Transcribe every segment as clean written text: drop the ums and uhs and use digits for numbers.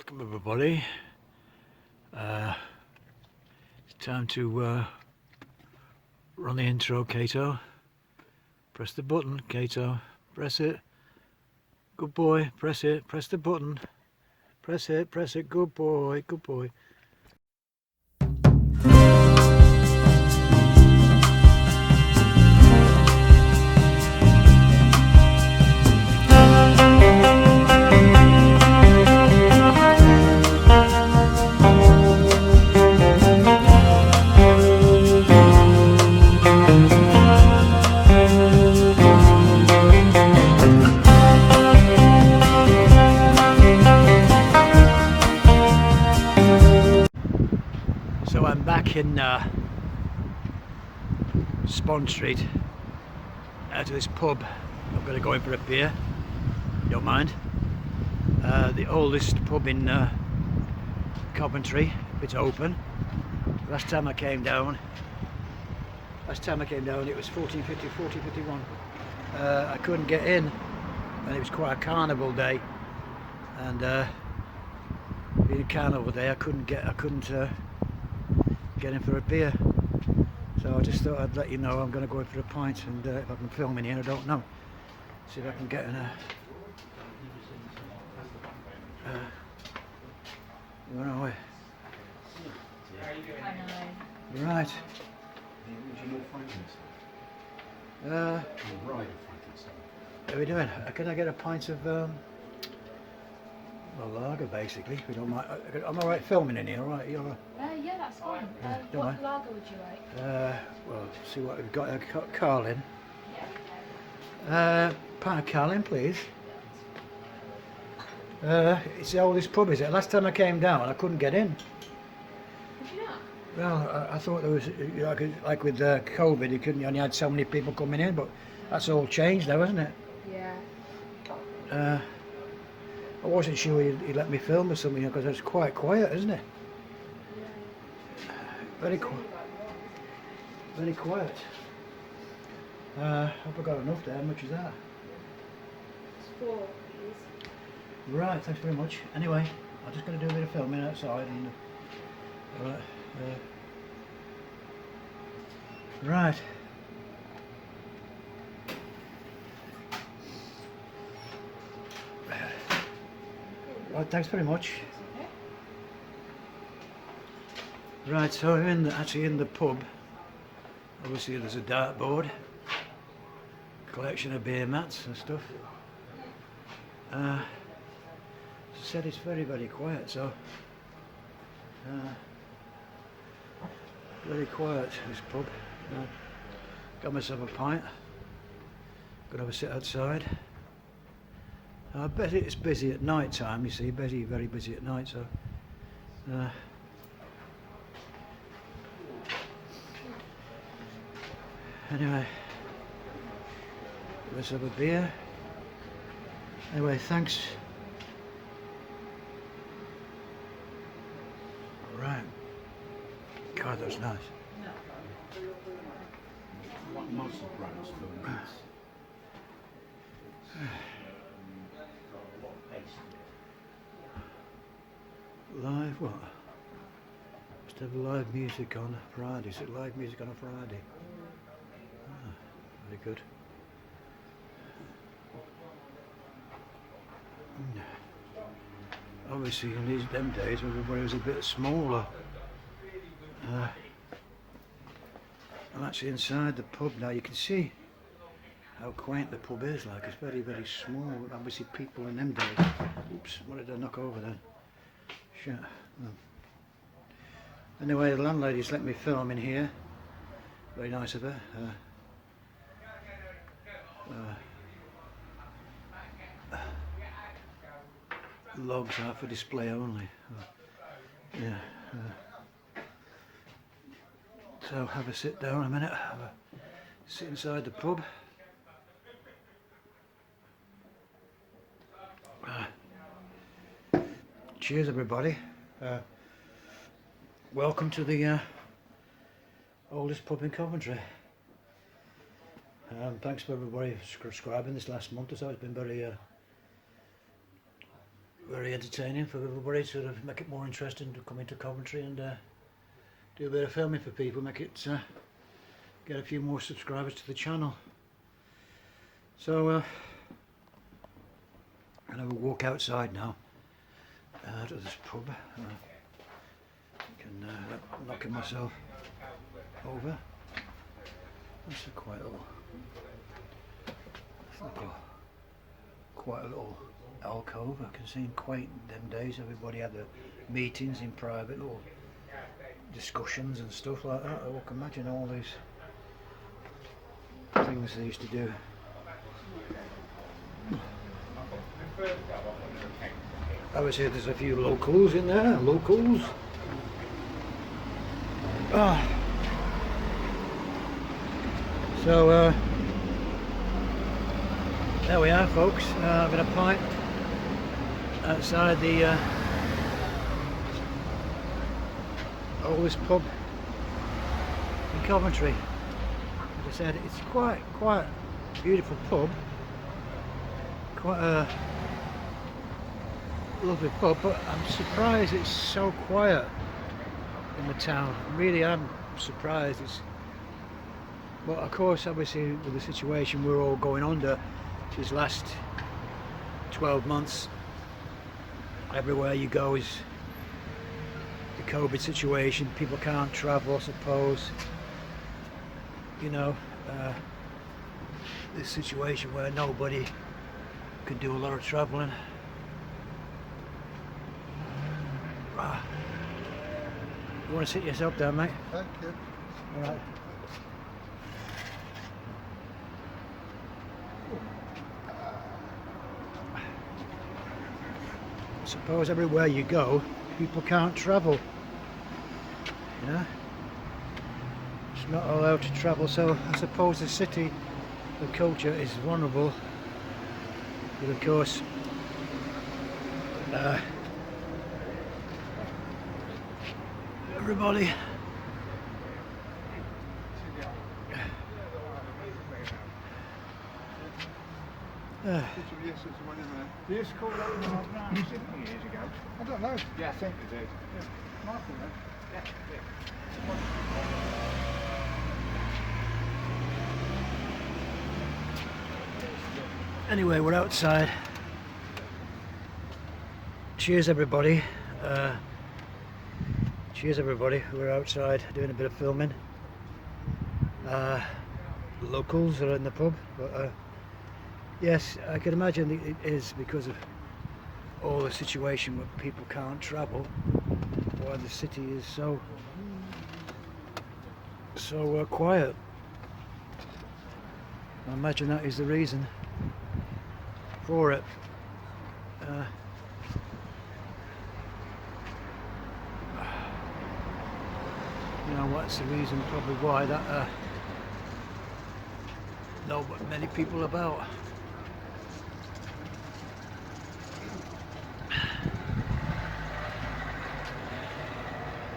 Welcome everybody. It's time to run the intro, Cato. Press the button, Cato. Press it. Good boy. Press it. Press the button. Press it. Press it. Good boy. Good boy. So I'm back in Spond Street, out of this pub. I'm going to go in for a beer, don't mind. The oldest pub in Coventry. It's open. Last time I came down it was 1450, 1451. I couldn't get in, and it was quite a carnival day, and being a carnival day I couldn't get in for a beer, so I just thought I'd let you know I'm going to go in for a pint, and if I can film in here I don't know. See if I can get in a run away. Right. How are we doing? Can I get a pint of lager, basically? If you don't mind. I'm all right filming in here, all right? You're yeah, that's fine. What lager would you like? Well, see what we've got. Carlin. Pint of Carlin, please. It's the oldest pub, is it? Last time I came down, I couldn't get in. Did you not? Well, I thought there was, like with COVID, you only had so many people coming in, but that's all changed now, isn't it? Yeah. I wasn't sure he'd let me film or something, because it's quite quiet, isn't it? Very quiet. Very quiet. Hope I got enough there. How much is that? It's 4, please. Right, thanks very much. Anyway, I'm just going to do a bit of filming outside. And right. Right, thanks very much. Right, so I'm actually in the pub. Obviously there's a dartboard, collection of beer mats and stuff. As I said, it's very, very quiet, so very quiet, this pub. Got myself a pint, gonna have a sit outside. I bet it's busy at night time, you see, very busy at night, so anyway, let's have a beer. Anyway, thanks. Right. God, that's nice. Live what? Must have live music on Friday. Is it live music on a Friday? Very good. Obviously in these them days everybody was a bit smaller. I'm actually inside the pub now. You can see how quaint the pub is. Like, it's very, very small. Obviously people in them days. Oops, what did I knock over then? Shit. Anyway, the landlady's let me film in here. Very nice of her. Logs are for display only. Yeah. So have a sit down a minute. Have a sit inside the pub. Cheers, everybody. Welcome to the oldest pub in Coventry. Thanks for everybody subscribing this last month or so. It's been very very entertaining for everybody, sort of make it more interesting to come into Coventry and do a bit of filming for people, make it get a few more subscribers to the channel. So I'm going to walk outside now to this pub. Knocking myself over. That's quite a little alcove. I can see in quaint them days everybody had the meetings in private, little discussions and stuff like that. I can imagine all these things they used to do. Obviously there's a few locals in there, So there we are, folks. Having a pint outside the oldest pub in Coventry. As I said, it's quite a beautiful pub, quite a lovely pub, but I'm surprised it's so quiet in the town. Really, I'm surprised. But of course, obviously, with the situation we're all going under these last 12 months, everywhere you go is the COVID situation. People can't travel, I suppose. You know, this situation where nobody can do a lot of travelling. You want to sit yourself down, mate? Thank you. All right. I suppose everywhere you go, people can't travel. You know, it's not allowed to travel. So I suppose the city, the culture is vulnerable. But of course, everybody. They used to call that Brown years ago. I don't know. Yeah, I think they did. Yeah. Michael, then. Yeah. Anyway, we're outside. Cheers, everybody. Cheers, everybody. We're outside doing a bit of filming. Locals are in the pub, but yes, I can imagine it is because of all the situation where people can't travel, why the city is so quiet. I imagine that is the reason for it. You know, what's the reason probably why that not many people about.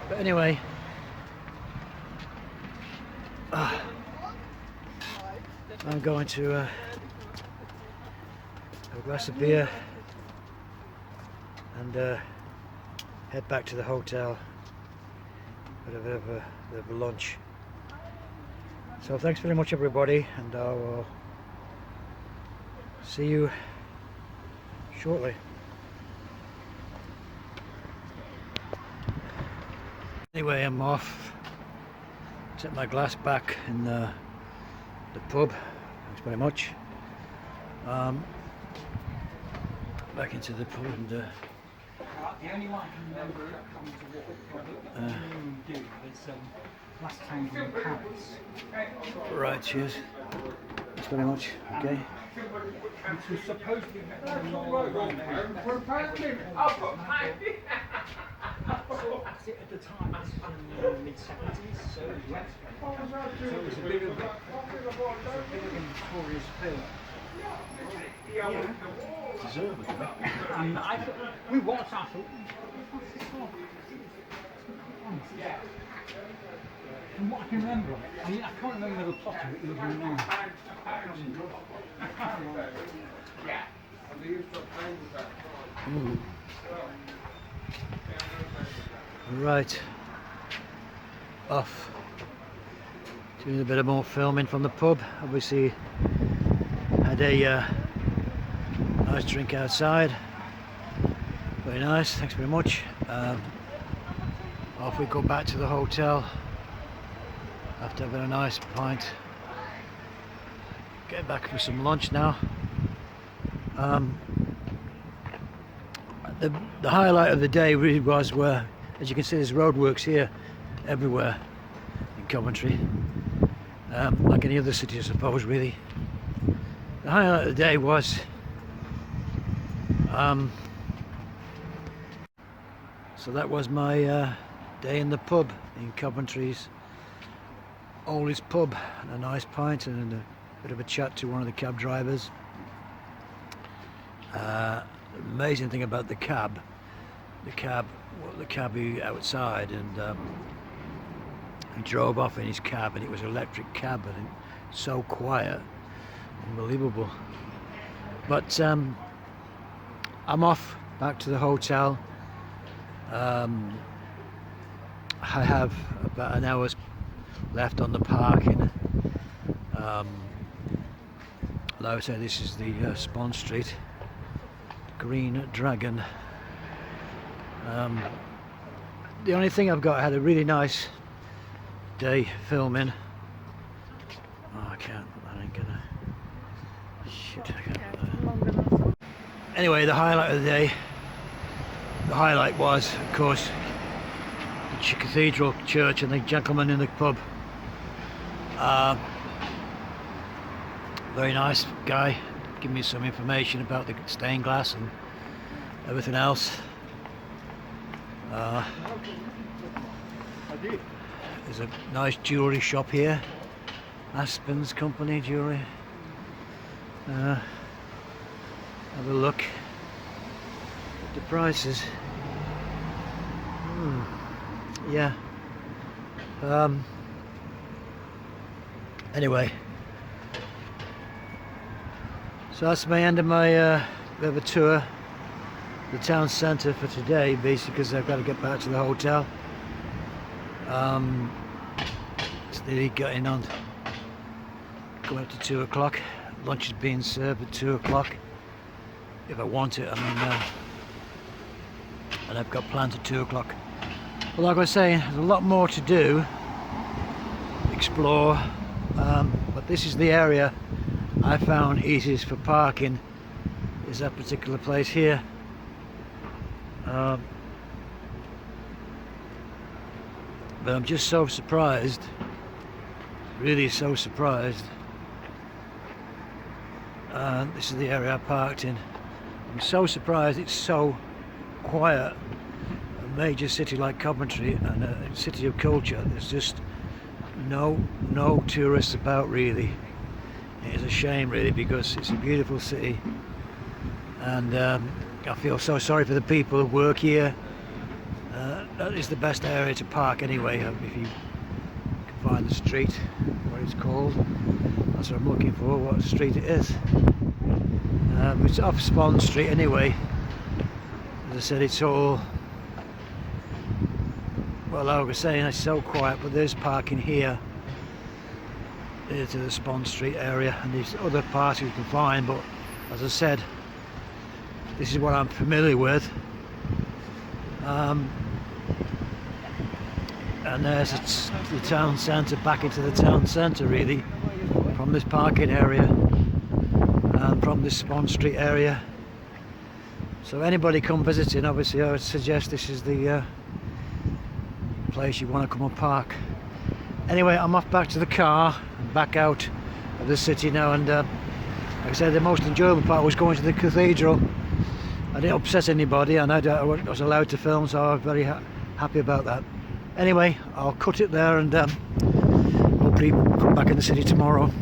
But anyway, I'm going to have a glass of beer and head back to the hotel for a bit of a lunch. So thanks very much, everybody, and I will see you shortly. Anyway, I'm off. Set my glass back in the pub. Thanks very much. Back into the pub and the only one I can remember coming to what do is last time in Paris. right, cheers. Thanks very much. Okay. Which was supposed to be at the time, this was in the mid-70s, so it was a bit of a notorious film. Yeah. Deservedly. We watched, I thought, what's this for? From what I can remember, I mean, I can't remember the plot of it even now. Ooh. Right, off. Doing a bit of more filming from the pub. Obviously had a nice drink outside. Very nice, thanks very much. Off we go back to the hotel after having a nice pint. Get back for some lunch now. The highlight of the day really was where, as you can see, there's roadworks here everywhere in Coventry, like any other city I suppose really. The highlight of the day was so that was my day in the pub in Coventry's oldest pub, and a nice pint and a bit of a chat to one of the cab drivers. Amazing thing about the cabbie outside, and he drove off in his cab, and it was an electric cab, and so quiet, unbelievable. But I'm off back to the hotel. I have about an hour's left on the parking. Like I say, this is the Spon Street Green Dragon. The only thing I've got, I had a really nice day filming. Oh, I can't, I ain't gonna. Shit, I can't. Anyway, the highlight of the day, the highlight was, of course, the Cathedral Church and the gentleman in the pub. Very nice guy, giving me some information about the stained glass and everything else. There's a nice jewellery shop here, Aspen's Company Jewellery. Have a look at the prices. Yeah. Anyway, so that's my end of my bit of a tour, the town centre for today, basically, because I've got to get back to the hotel. It's nearly getting on, going up to 2 o'clock. Lunch is being served at 2 o'clock, if I want it. I mean, and I've got plans at 2 o'clock. But like I was saying, there's a lot more to do, explore, but this is the area I found easiest for parking, is that particular place here. But I'm just so surprised, really so surprised. This is the area I parked in. I'm so surprised it's so quiet. A major city like Coventry, and a city of culture, there's just no tourists about really. It is a shame really, because it's a beautiful city, and I feel so sorry for the people who work here. That is the best area to park anyway, if you can find the street, what it's called. That's what I'm looking for, what street it is. It's off Spon Street anyway. As I said, it's all, well, like I was saying, it's so quiet, but there's parking here to the Spon Street area, and there's other parts you can find, but as I said, this is what I'm familiar with. And there's the town centre, back into the town centre really, from this parking area and from this Spon Street area. So anybody come visiting, obviously I would suggest this is the place you want to come and park. Anyway, I'm off back to the car and back out of the city now, and like I said, the most enjoyable part was going to the cathedral. I didn't upset anybody, and I was allowed to film, so I was very happy about that. Anyway, I'll cut it there, and hopefully come back in the city tomorrow.